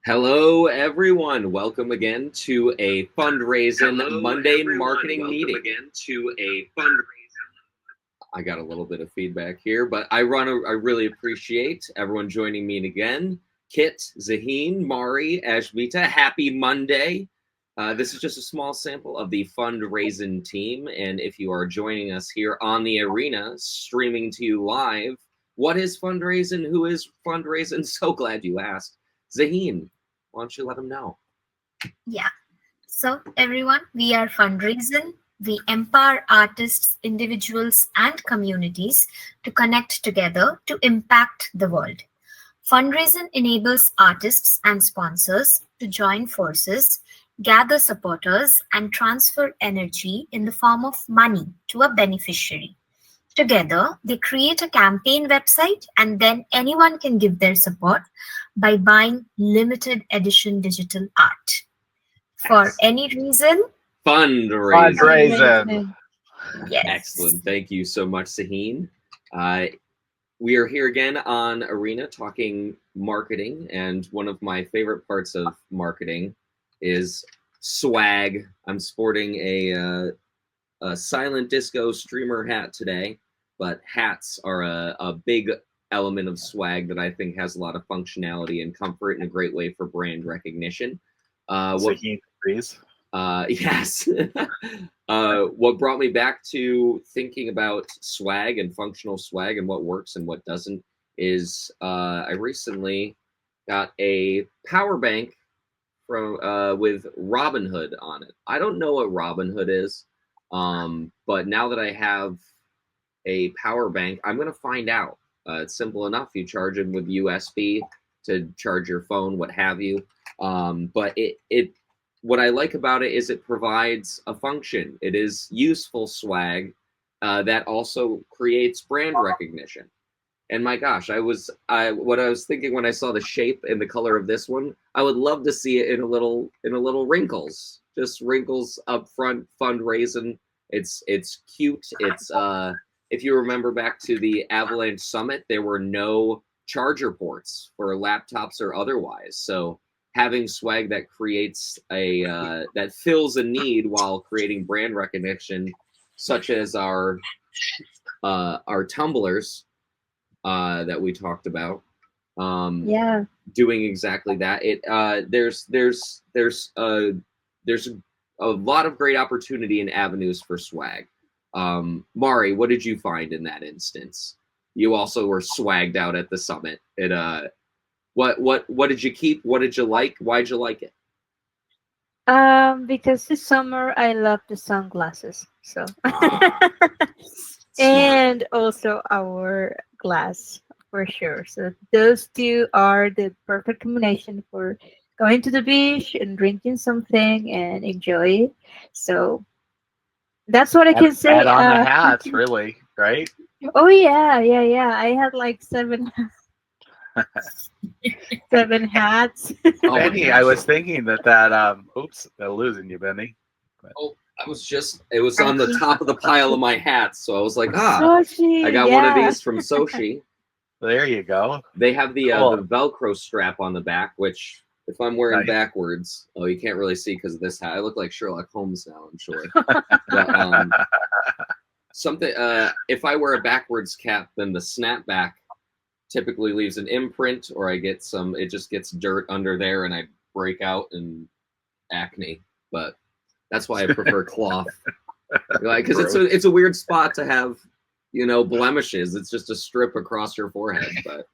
Hello, everyone. Welcome again to a fundraising Monday marketing meeting. I got a little bit of feedback here, but I really appreciate everyone joining me again. Kit, Zaheen, Mari, Ashmita, happy Monday. This is just a small sample of the fundraising team, and if you are joining us here on the arena, streaming to you live, what is fundraising? Who is fundraising? So glad you asked. Zaheen, why don't you let them know? Yeah. So everyone, we are fundraising. We empower artists, individuals, and communities to connect together to impact the world. Fundraising enables artists and sponsors to join forces, gather supporters, and transfer energy in the form of money to a beneficiary. Together, they create a campaign website, and then anyone can give their support by buying limited edition digital art. For any reason, Fundraising. yes. Excellent. Thank you so much, Zaheen. We are here again on Arena talking marketing, and one of my favorite parts of marketing is swag. I'm sporting a silent disco streamer hat today, but hats are a big element of swag that I think has a lot of functionality and comfort and a great way for brand recognition. Zaheen agrees. Yes. What brought me back to thinking about swag and functional swag and what works and what doesn't is I recently got a power bank from with Robinhood on it. I don't know what Robinhood is, but now that I have a power bank, I'm gonna find out. It's simple enough. You charge it with USB to charge your phone, what have you. But it what I like about it is it provides a function. It is useful swag that also creates brand recognition. And my gosh, what I was thinking when I saw the shape and the color of this one, I would love to see it in a little wrinkles, just wrinkles up front, fundraising. It's cute. It's if you remember back to the Avalanche Summit, there were no charger ports for laptops or otherwise. So having swag that creates that fills a need while creating brand recognition, such as our tumblers that we talked about, doing exactly that. There's a lot of great opportunity and avenues for swag. Mari, what did you find in that instance? You also were swagged out at the summit. What did you keep? What did you like? Why'd you like it? Because this summer I love the sunglasses. So Smart. and also our glass for sure. So those two are the perfect combination for going to the beach and drinking something and enjoy. So that's what I can say. Add on the hats, really, right? Oh yeah. I had like seven hats. Oh my Benny, gosh. I was thinking that oops, they're losing you, Benny. Oh, it was on the top of the pile of my hats, so I was like, Sochi, I got one of these from Sochi. There you go. They have the Cool. Velcro strap on the back, which if I'm wearing Nice. backwards, you can't really see because of this hat. I look like Sherlock Holmes now, I'm sure. But something if I wear a backwards cap, then the snapback typically leaves an imprint, or I get it just gets dirt under there and I break out in acne. But that's why I prefer cloth. Because it's a weird spot to have, blemishes. It's just a strip across your forehead. But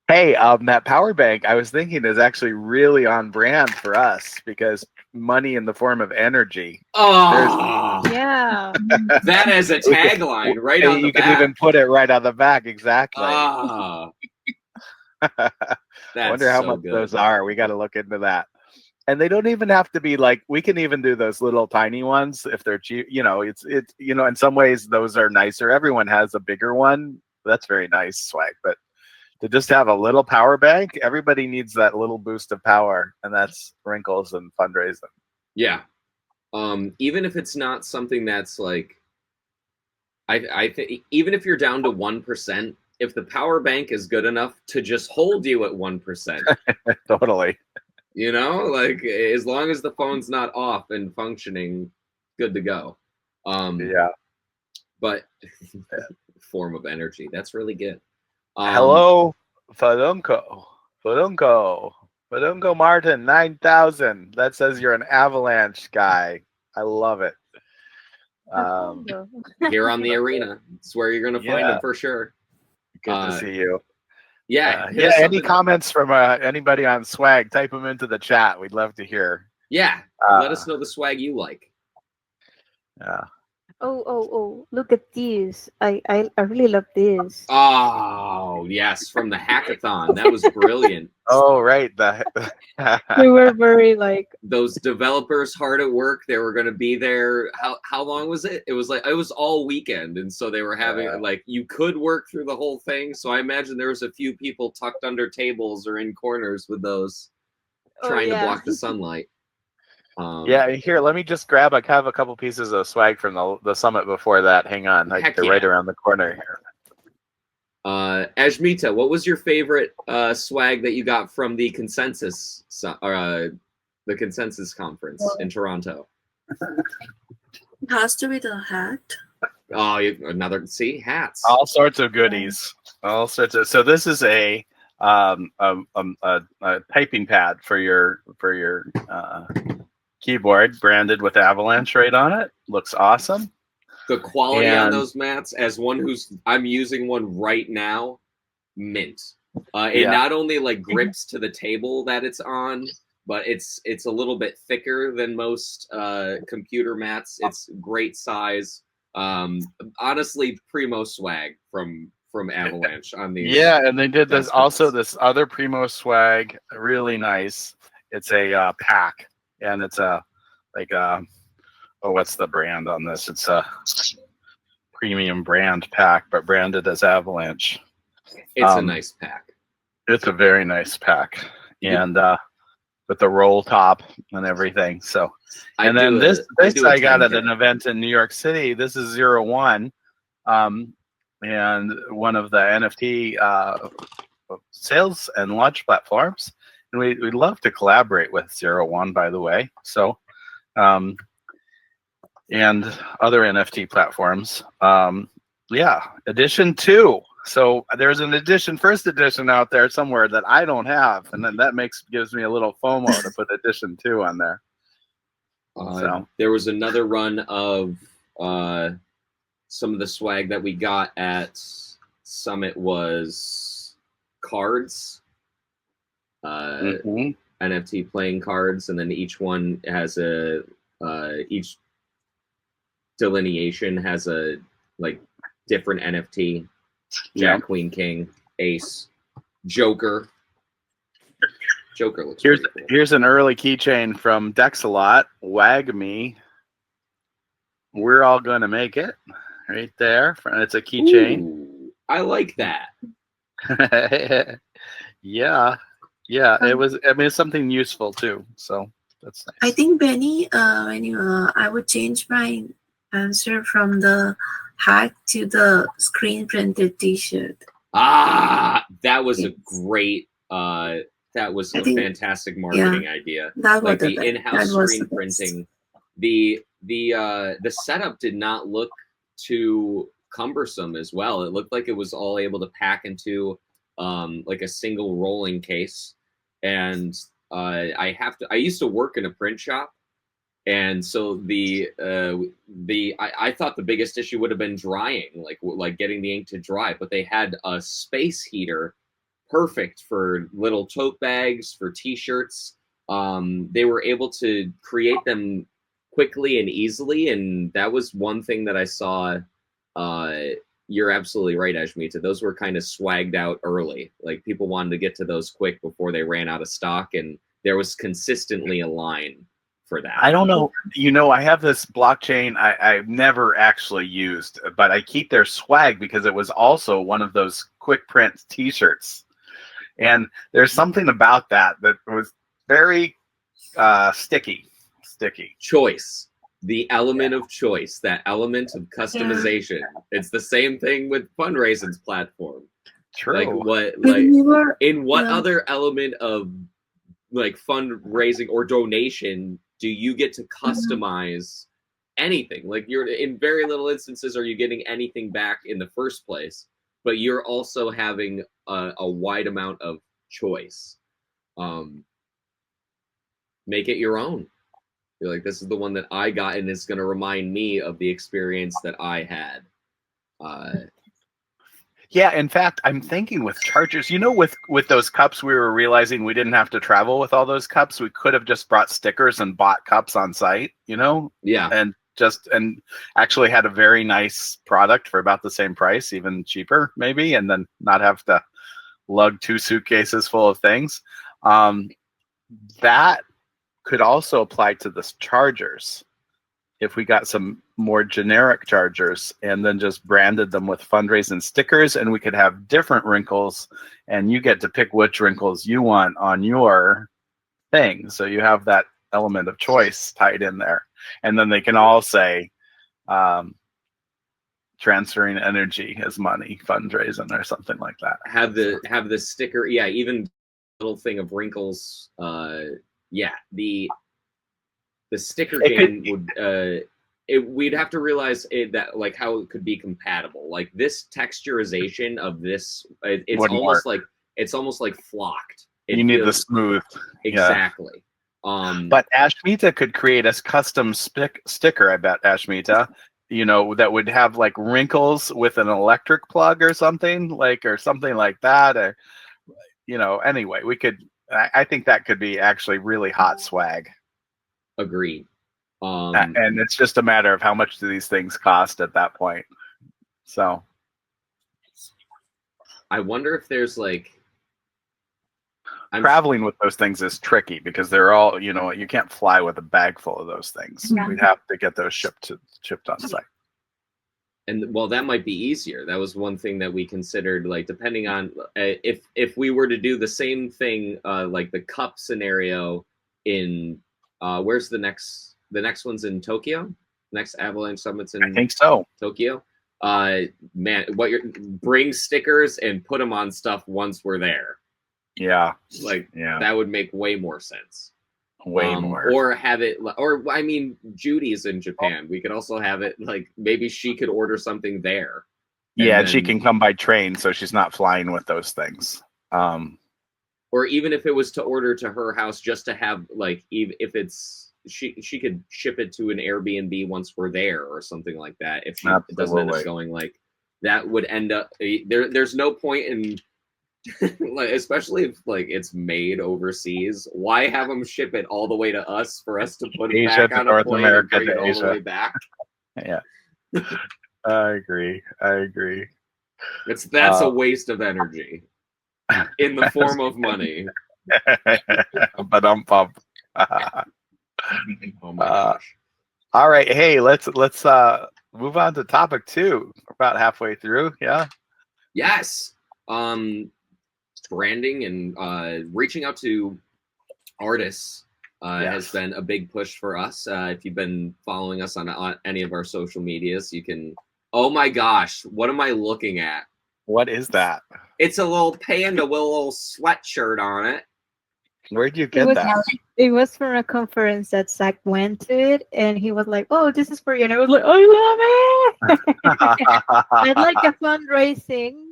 Hey, that power bank I was thinking is actually really on brand for us because money in the form of energy. Yeah. That is a tagline right on the You back. can even put it right on the back, exactly. I wonder how much those are. We got to look into that. And they don't even have to be like, we can even do those little tiny ones if they're cheap. It's in some ways those are nicer. Everyone has a bigger one. That's very nice swag. But to just have a little power bank, everybody needs that little boost of power, and that's wrinkles and fundraising. Yeah. Even if it's not something that's like, I think even if you're down to 1%, if the power bank is good enough to just hold you at 1%, Totally. you know, like as long as the phone's not off and functioning, good to go. Yeah. But form of energy, that's really good. Hello, Fadunko. Fadunko Martin, 9,000. That says you're an Avalanche guy. I love it. Here on the arena, it's where you're gonna find them for sure. Good to see you. Yeah, any comments from anybody on swag? Type them into the chat. We'd love to hear. Yeah, let us know the swag you like. Yeah. Oh! Look at these. I really love this. Oh yes, from the hackathon. That was brilliant. Oh right, We were very like those developers hard at work. They were going to be there. How long was it? It was all weekend, and so they were having like you could work through the whole thing. So I imagine there was a few people tucked under tables or in corners with those trying to block the sunlight. Yeah, here, let me just grab. I have a couple pieces of swag from the summit before that. Hang on, they're right around the corner here. Ashmita, what was your favorite swag that you got from the consensus conference in Toronto? It has to be the hat. Oh, hats. All sorts of goodies. All sorts of. So this is a typing pad for your keyboard, branded with Avalanche right on it. Looks awesome. The quality on those mats, as one I'm using one right now, mint. It not only like grips to the table that it's on, but it's a little bit thicker than most computer mats. It's great size. Honestly, primo swag from Avalanche on these. Yeah, and they did this this other primo swag, really nice. It's a pack, and it's what's the brand on this? It's a premium brand pack, but branded as Avalanche. It's a nice pack. It's a very nice pack, and with the roll top and everything. So, and then this I got at an event in New York City. This is 01, and one of the NFT sales and launch platforms. And we'd love to collaborate with 01, by the way. So, and other NFT platforms. Edition 2. So there's an first edition out there somewhere that I don't have, and then that gives me a little FOMO to put edition 2 on there. So there was another run of some of the swag that we got at Summit was cards, NFT playing cards, and then each one has each delineation has a different NFT. Jack, Queen, King, Ace, Joker. Joker looks cool. Here's an early keychain from Dexalot. Wag me. We're all gonna make it. Right there. It's a keychain. I like that. Yeah. It was. I mean, it's something useful too. So that's nice. I think Benny, I would change my answer from the hat to the screen printed T-shirt. That was a great. That was a fantastic marketing idea. That was the in-house screen printing. The setup did not look too cumbersome as well. It looked like it was all able to pack into like a single rolling case. And I used to work in a print shop, and so I thought the biggest issue would have been drying, like getting the ink to dry. But they had a space heater, perfect for little tote bags, for T-shirts. They were able to create them quickly and easily, and that was one thing that I saw. You're absolutely right, Ashmita. Those were kind of swagged out early. Like people wanted to get to those quick before they ran out of stock, and there was consistently a line for that. I don't know. I have this blockchain I've never actually used, but I keep their swag because it was also one of those quick print T-shirts. And there's something about that was very sticky. Choice. the element of choice, that element of customization. It's the same thing with Fundraising's platform. True. Like When we were, in what yeah. other element of like fundraising or donation do you get to customize anything? Like, you're in very little instances are you getting anything back in the first place, but you're also having a wide amount of choice. Make it your own. You're like, this is the one that I got, and it's going to remind me of the experience that I had. Yeah, in fact, I'm thinking with chargers, you know, with those cups, we were realizing we didn't have to travel with all those cups. We could have just brought stickers and bought cups on site, you know? Yeah. And actually had a very nice product for about the same price, even cheaper maybe, and then not have to lug 2 suitcases full of things. That could also apply to the chargers. If we got some more generic chargers and then just branded them with fundraising stickers, and we could have different wrinkles, and you get to pick which wrinkles you want on your thing. So you have that element of choice tied in there. And then they can all say transferring energy as money, fundraising, or something like that. Have the sticker, yeah, even little thing of wrinkles. Yeah, the sticker game would we'd have to realize that like how it could be compatible. Like this texturization of this, it's almost like flocked. You need the smooth. Exactly. Yeah. But Ashmita could create a custom sticker. I bet Ashmita, you know, that would have like wrinkles with an electric plug or something like that. Or, you know, anyway, we could. I think that could be actually really hot swag. Agreed. And it's just a matter of how much do these things cost at that point. So I wonder if there's like traveling with those things is tricky because they're all, you know, you can't fly with a bag full of those things. Yeah. We'd have to get those shipped on site. And well, that might be easier. That was one thing that we considered, like depending on if we were to do the same thing, like the cup scenario in where's the next one's in Tokyo? Next Avalanche Summit's in I think so. Tokyo. Man, bring stickers and put them on stuff once we're there. Yeah. Like yeah. That would make way more sense. Way more. Or have it, or I mean, Judy's in Japan. We could also have it like maybe she could order something there. Yeah, and she can come by train, so she's not flying with those things. Or even if it was to order to her house, just to have like, if it's she could ship it to an Airbnb once we're there or something like that. If she doesn't end up going, like that would end up There's no point in. Like, especially if like it's made overseas, why have them ship it all the way to us for us to put it back on a plane and bring it all the way back? Yeah, I agree. That's a waste of energy in the form of money. But I'm pumped. Oh my gosh! All right, hey, let's move on to topic 2. We're about halfway through. Yeah. Yes. Branding and reaching out to artists has been a big push for us. If you've been following us on any of our social medias, you can. Oh my gosh, what am I looking at? What is that? It's a little panda with a little sweatshirt on it. Where'd you get that? It was from a conference that Zach went to it, and he was like, "Oh, this is for you," and I was like, "I love it!" I'd like a fundraising.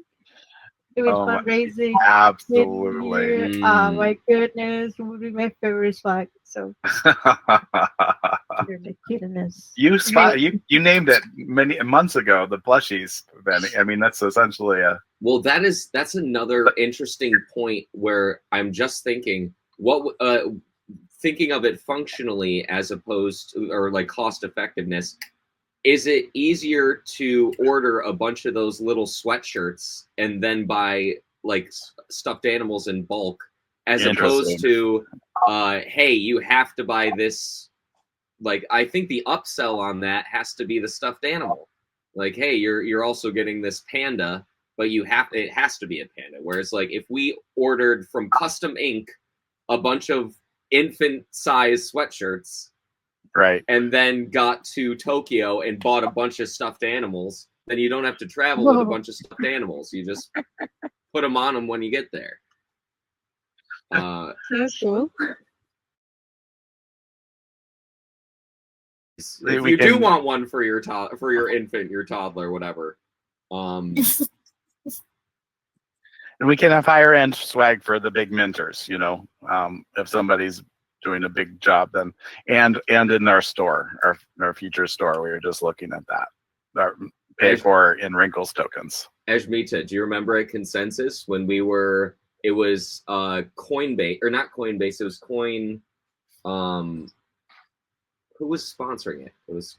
Doing fundraising. Absolutely. Oh my goodness, it would be my favorite swag. So you named it many months ago, the plushies, Benny. I mean, that's essentially well, that's another interesting point where I'm just thinking thinking of it functionally as opposed to, or like cost effectiveness. Is it easier to order a bunch of those little sweatshirts and then buy like stuffed animals in bulk, as opposed to, hey, you have to buy this? Like, I think the upsell on that has to be the stuffed animal. Like, hey, you're also getting this panda, but it has to be a panda. Whereas, like, if we ordered from Custom Ink a bunch of infant size sweatshirts, Right. and then got to Tokyo and bought a bunch of stuffed animals, then you don't have to travel with a Whoa. bunch of stuffed animals. You just put them on them when you get there. So cool. If We you do can- want one for your for your infant, your toddler, whatever. And we can have higher end swag for the big minters, if somebody's doing a big job, then and in our store, our future store, we were just looking at that. Pay for in wrinkles tokens. Ajmita, do you remember at Consensus when we were? It was Coinbase, or not Coinbase. It was Coin. Who was sponsoring it? It was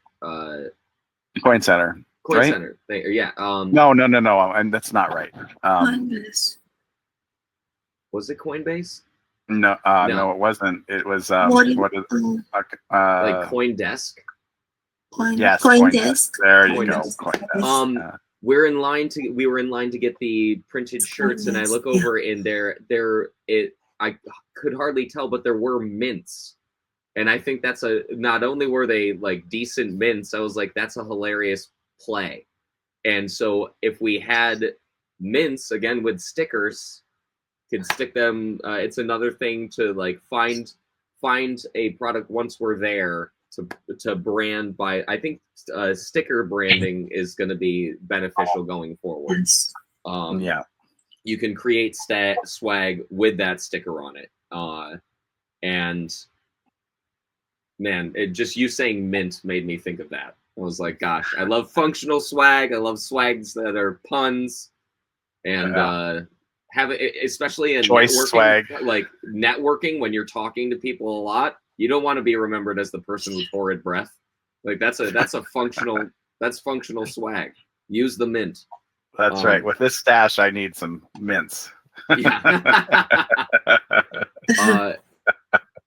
Coin Center. Coin Right? Center. Yeah. No, and that's not right. Coinbase. Was it Coinbase? No, No. no, it wasn't. It was What what is Like CoinDesk? yes, CoinDesk. There you go. CoinDesk. CoinDesk. We were in line to get the printed shirts, and I look over and I could hardly tell, but there were mints. And I think not only were they like decent mints, I was like, that's a hilarious play. And so if we had mints again with stickers, could stick them. It's another thing to like find a product once we're there to brand by. I think sticker branding is going to be beneficial going forward. Yes. Yeah. You can create swag with that sticker on it, and man, just you saying mint made me think of that. I was like, gosh, I love functional swag. I love swags that are puns, and have it, especially in Choice networking, swag. like networking when you're talking to people a lot. You don't want to be remembered as the person with horrid breath. Like that's a functional swag. Use the mint. That's right. With this stash, I need some mints. Yeah.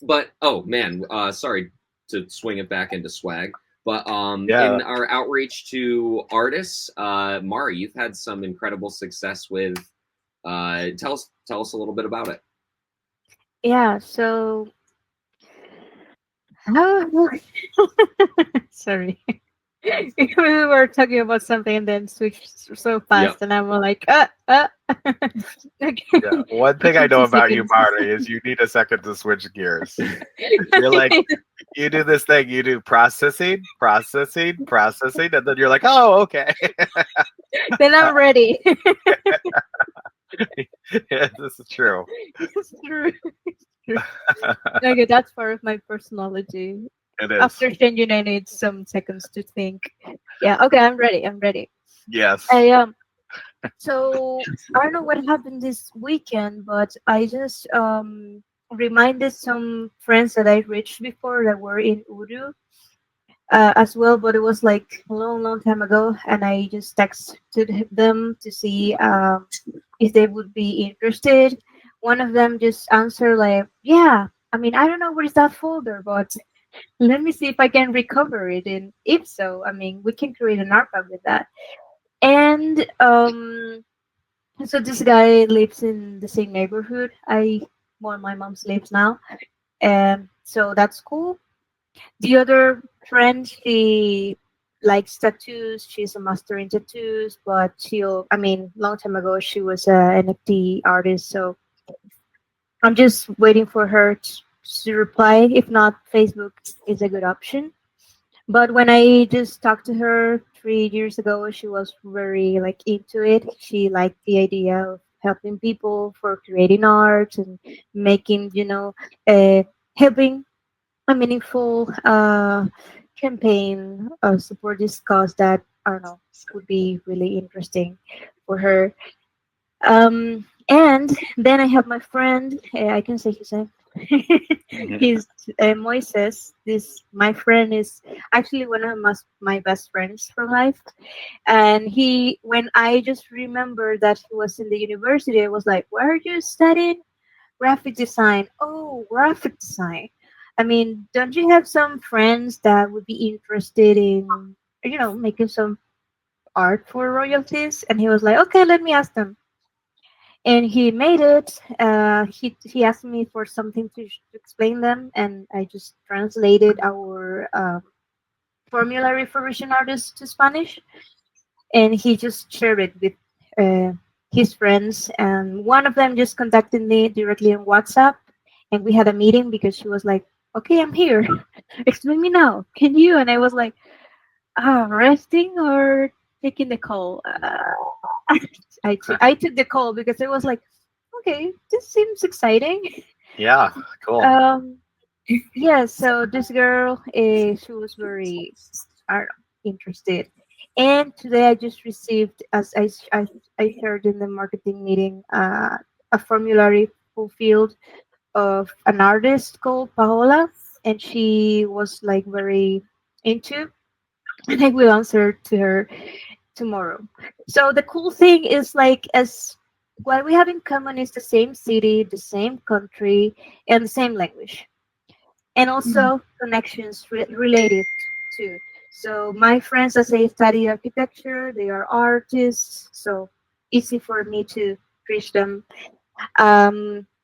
But oh man, sorry to swing it back into swag. But in our outreach to artists, Mari, you've had some incredible success with. Tell us a little bit about it. Yeah, so how sorry. We were talking about something and then switched so fast, and I'm like, okay. Yeah. One thing I know 2 about you, seconds. Marty, is you need a second to switch gears. You're like, you do this thing, you do processing, and then you're like, oh, okay. Then I'm ready. Yeah, this is true. It's true. It's true. Okay, that's part of my personality. It is. After changing, I need some seconds to think. Yeah, okay, I'm ready. Yes. So I don't know what happened this weekend, but I just reminded some friends that I reached before that were in Uru as well, but it was like a long time ago, and I just texted them to see if they would be interested. One of them just answered like, "Yeah, I mean, I don't know where's that folder, but let me see if I can recover it, and if so, I mean, we can create an archive with that." And so this guy lives in the same neighborhood where my mom's lives now, and so that's cool. The other friend, she likes tattoos. She's a master in tattoos, but I mean, long time ago she was a NFT artist, so I'm just waiting for her to reply. If not, Facebook is a good option. But when I just talked to her 3 years ago, she was very like into it. She liked the idea of helping people for creating art and making, helping a meaningful campaign support this cause that I don't know would be really interesting for her. And then I have my friend. I can say his name. He's Moises. This my friend is actually one of my best friends for life. And when I just remembered that he was in the university, I was like, "Why are you studying graphic design?" Oh, graphic design. I mean, don't you have some friends that would be interested in, making some art for royalties? And he was like, "Okay, let me ask them." and he made it. He asked me for something to explain them, and I just translated our formulary for Russian artists to Spanish, and he just shared it with uh, his friends. And one of them just contacted me directly on WhatsApp, and we had a meeting because she was like, "Okay, I'm here. Explain me now. Can you?" And I was like, resting or taking the call. I took the call because it was like, okay, this seems exciting. Yeah, cool. Yeah, so this girl, she was very uh, interested. And today I just received, as I shared in the marketing meeting, a formulary fulfilled of an artist called Paola, and she was like very into, and I will answer to her tomorrow. So the cool thing is like, as what we have in common is the same city, the same country, and the same language, and Mm. also connections related to. So my friends, as I study architecture, they are artists, so easy for me to reach them.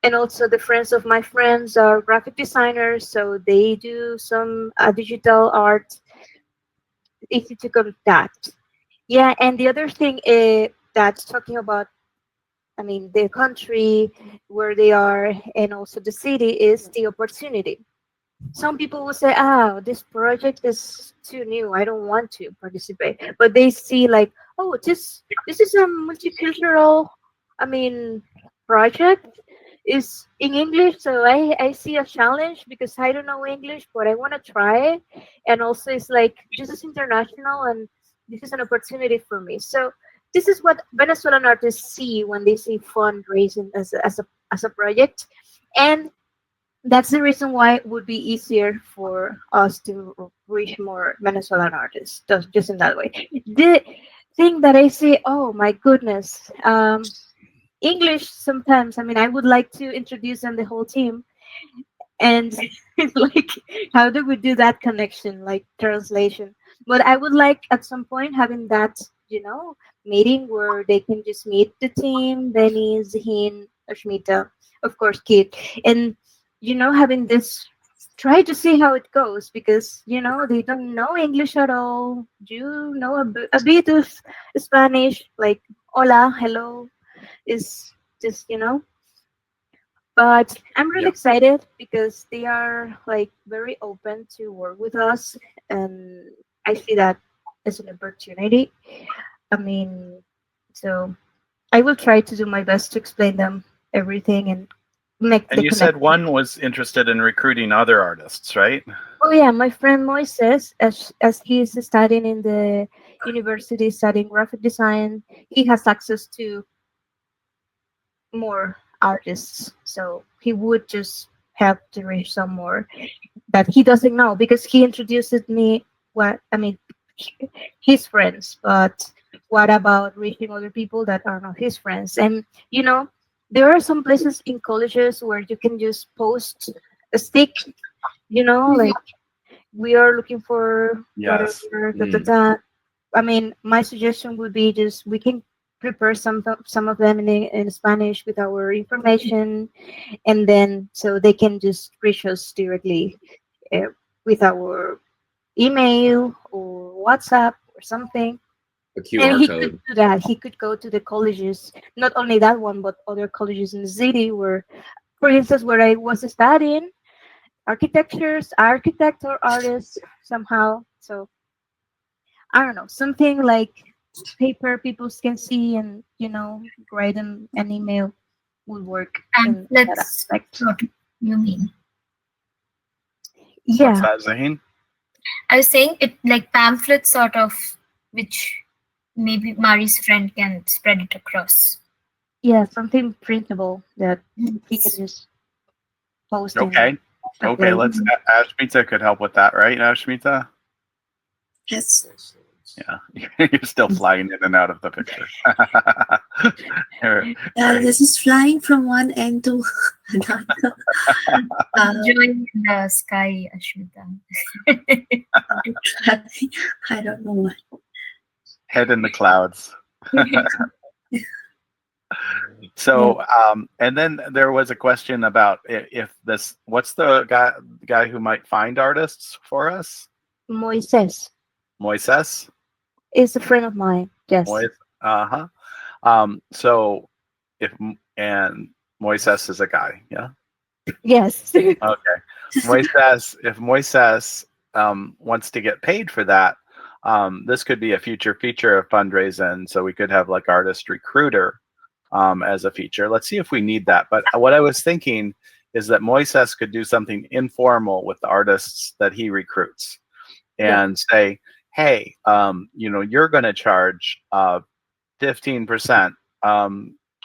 And also the friends of my friends are graphic designers, so they do some digital art, easy to contact. Yeah, and the other thing that's talking about, I mean, the country where they are and also the city is the opportunity. Some people will say, "Oh, this project is too new. I don't want to participate." But they see like, "Oh, this is a multicultural, I mean, project is in English, so I see a challenge because I don't know English, but I want to try it." And also, it's like this is international, and this is an opportunity for me. So this is what Venezuelan artists see when they see fundraising as a project, and that's the reason why it would be easier for us to reach more Venezuelan artists, just in that way. The thing that I say, oh my goodness, English sometimes, I mean, I would like to introduce them the whole team, and like, how do we do that connection, like translation? But I would like at some point having that, meeting where they can just meet the team, Benny, Zahin, Ashmita, of course, Kit, and having this, try to see how it goes, because they don't know English at all. You know a bit of Spanish, like hola, hello, is just but I'm really Yep. excited because they are like very open to work with us, and I see that as an opportunity. I mean, so I will try to do my best to explain them everything and make And the you said connection. one was interested in recruiting other artists, right? Oh yeah, my friend Moises, as he is studying in the university studying graphic design, he has access to more artists, so he would just have to reach some more that he doesn't know, because he introduced me, what I mean, his friends, but what about reaching other people that are not his friends? And there are some places in colleges where you can just post a stick, like, we are looking for Yes. whatever, da, da, Mm. da. I mean, my suggestion would be just we can prepare some of them in Spanish with our information, and then so they can just reach us directly uh, with our email or WhatsApp or something. A And QR he could code. do that. He could go to the colleges, not only that one, but other colleges in the city where, for instance, where I was studying architect or artist somehow. So I don't know, something like paper people can see, and write them an email would work in that Pamphlets, aspect. sort of, you mean? What's Yeah, that, Zaheen? I was saying it like pamphlets, sort of, which maybe Mari's friend can spread it across. yeah, something printable that he can Yes. just post in Okay. a Okay. place. Let's. Ashmita could help with that, right, Ashmita? Yes. Yeah. You're still flying in and out of the picture. Here, right. This is flying from one end to another. Enjoying the sky, Ashmita. I don't know why. Head in the clouds. So, and then there was a question about if this, what's the guy who might find artists for us? Moises Moises? is a friend of mine. Yes. Uh-huh. So and Moises is a guy, yeah? Yes. Okay. Moises, if Moises wants to get paid for that, this could be a future feature of fundraising. So we could have like artist recruiter as a feature. Let's see if we need that. But what I was thinking is that Moises could do something informal with the artists that he recruits and say, hey, you're going to charge 15%,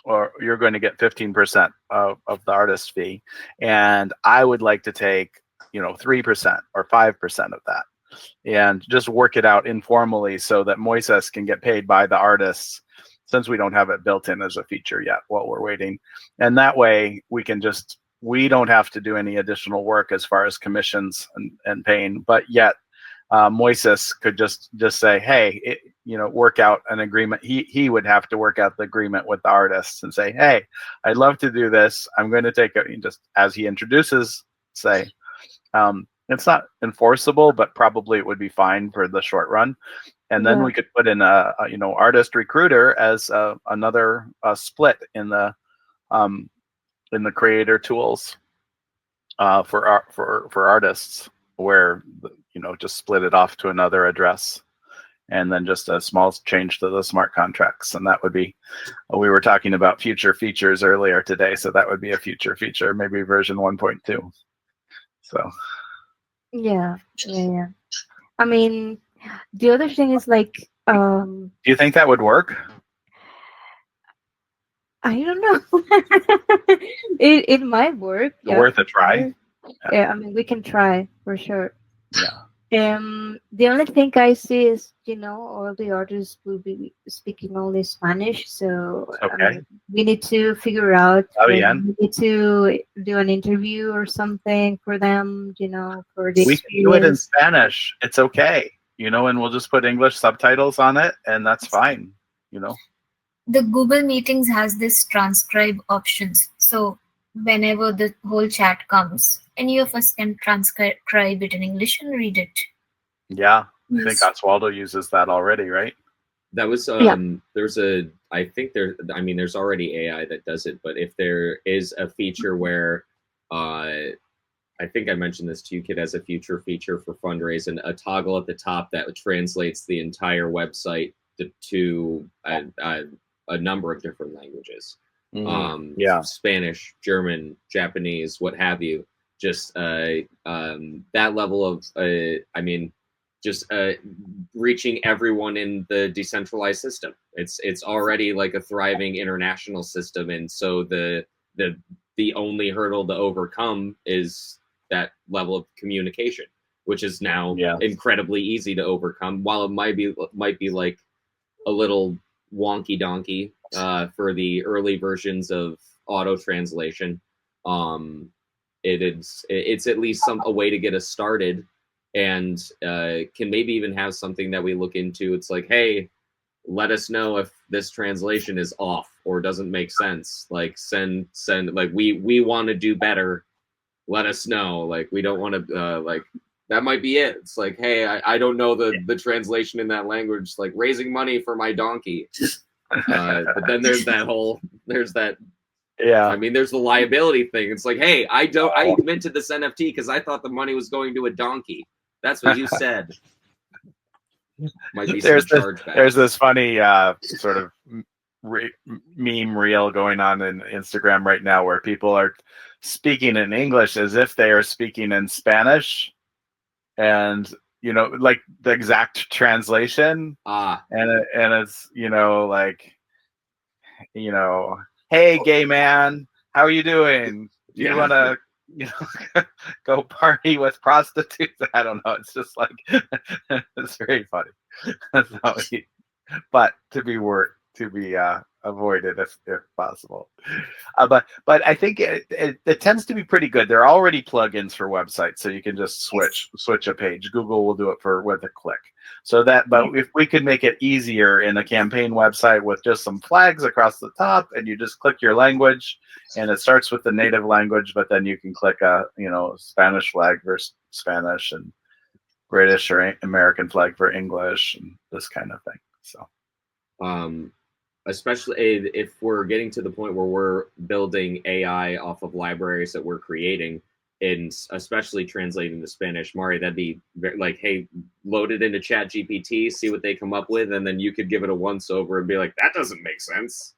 or you're going to get 15% of the artist fee. And I would like to take, 3% or 5% of that, and just work it out informally so that Moises can get paid by the artists, since we don't have it built in as a feature yet while we're waiting. And that way we don't have to do any additional work as far as commissions and paying, but yet Moises could just say, hey, work out an agreement. He would have to work out the agreement with the artists and say, hey, I'd love to do this. I'm going to take it, just as he introduces, say, it's not enforceable, but probably it would be fine for the short run. And then we could put in a artist recruiter as another split in the creator tools for artists, where just split it off to another address, and then just a small change to the smart contracts. And that would be, we were talking about future features earlier today, so that would be a future feature, maybe version 1.2. So Yeah. I mean, the other thing is like, do you think that would work? I don't know. It might work. Yeah, Worth a try. Yeah, I mean, we can try for sure. Yeah. The only thing I see is, all the artists will be speaking only Spanish. So I Okay. mean, we need to figure out. Bien. We need to do an interview or something for them. For the We can do it in experience. Spanish. It's okay. And we'll just put English subtitles on it, and that's fine. The Google Meetings has this transcribe options. So whenever the whole chat comes, any of us can transcribe it in English and read it. Yeah. I think Yes. Oswaldo uses that already, right? That was there's there's already AI that does it, but if there is a feature where I think I mentioned this to you, Kid, as a future feature for fundraising, a toggle at the top that translates the entire website to a number of different languages. Yeah. Spanish, German, Japanese, what have you. Just that level of reaching everyone in the decentralized system. It's already like a thriving international system, and so the only hurdle to overcome is that level of communication, which is now incredibly easy to overcome. While it might be like a little wonky donkey for the early versions of auto translation, it's at least a way to get us started, and can maybe even have something that we look into. It's like, hey, let us know if this translation is off or doesn't make sense. Like send like we want to do better. Let us know. Like we don't want to like that might be it. It's like, hey, I don't know the translation in that language. Like raising money for my donkey. But then there's that. Yeah. I mean, there's the liability thing. It's like, hey, I minted this NFT because I thought the money was going to a donkey. That's what you said. Might be there's some chargeback. There's this funny sort of meme reel going on in Instagram right now where people are speaking in English as if they are speaking in Spanish, and like the exact translation. And it's like, hey, gay man, how are you doing? Do you want to go party with prostitutes? I don't know. It's just like it's very funny. But to to be avoided if possible. But I think it tends to be pretty good. There are already plugins for websites, so you can just switch a page. Google will do it with a click. So but if we could make it easier in a campaign website with just some flags across the top, and you just click your language, and it starts with the native language, but then you can click a Spanish flag versus Spanish, and British or American flag for English, and this kind of thing. So. Especially if we're getting to the point where we're building AI off of libraries that we're creating, and especially translating to Spanish, Mari, that'd be like, hey, load it into Chat GPT, see what they come up with, and then you could give it a once over and be like, that doesn't make sense.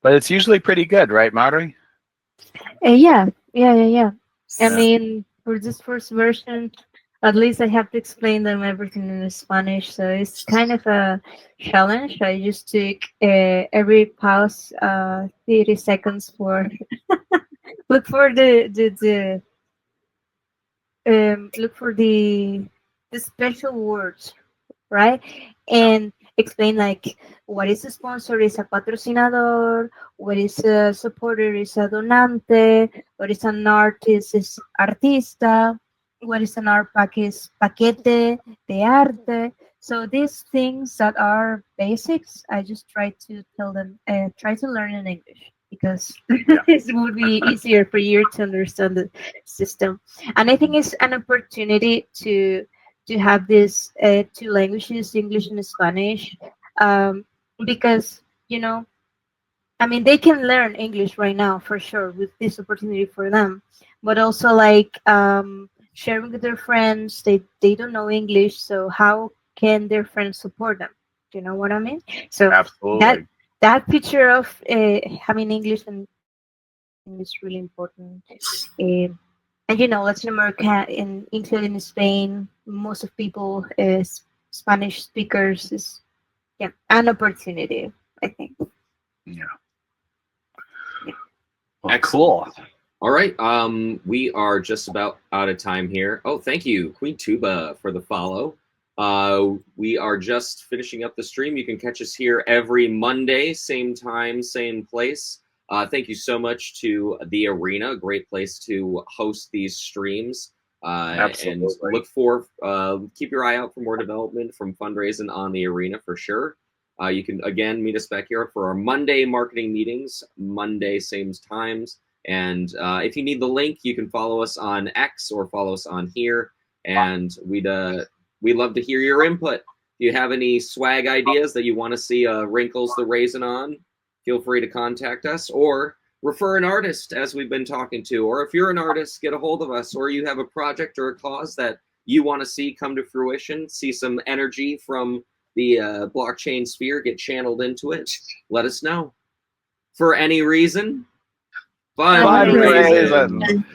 But it's usually pretty good, right, Mari? Yeah. I mean, for this first version, at least I have to explain them everything in Spanish, so it's kind of a challenge. I just took every pause 30 seconds for look for the look for the special words, right? And explain like what is a sponsor, is a patrocinador, what is a supporter, is a donante, what is an artist, is artista, what is an art pack, is paquete de arte. So these things that are basics, I just try to tell them, try to learn in English, because it would be easier for you to understand the system. And I think it's an opportunity to have these two languages, English and Spanish, because I mean, they can learn English right now for sure with this opportunity for them, but also like sharing with their friends. They don't know English, so how can their friends support them? Do you know what I mean? So absolutely, that picture of having English and is really important. And Latin America, including Spain, most of people is Spanish speakers, is an opportunity, I think. Yeah. Well, cool. All right. We are just about out of time here. Oh, thank you, Queen Tuba, for the follow. We are just finishing up the stream. You can catch us here every Monday, same time, same place. Thank you so much to the Arena, a great place to host these streams. And look for, keep your eye out for more development from fundraising on the Arena for sure. You can, again, meet us back here for our Monday marketing meetings, Monday, same times. And if you need the link, you can follow us on X or follow us on here. And we'd love to hear your input. If you have any swag ideas that you want to see Wrinkles the Raisin on, feel free to contact us, or refer an artist, as we've been talking to. Or if you're an artist, get a hold of us, or you have a project or a cause that you want to see come to fruition, see some energy from the blockchain sphere get channeled into it, let us know. For any reason, fundraising.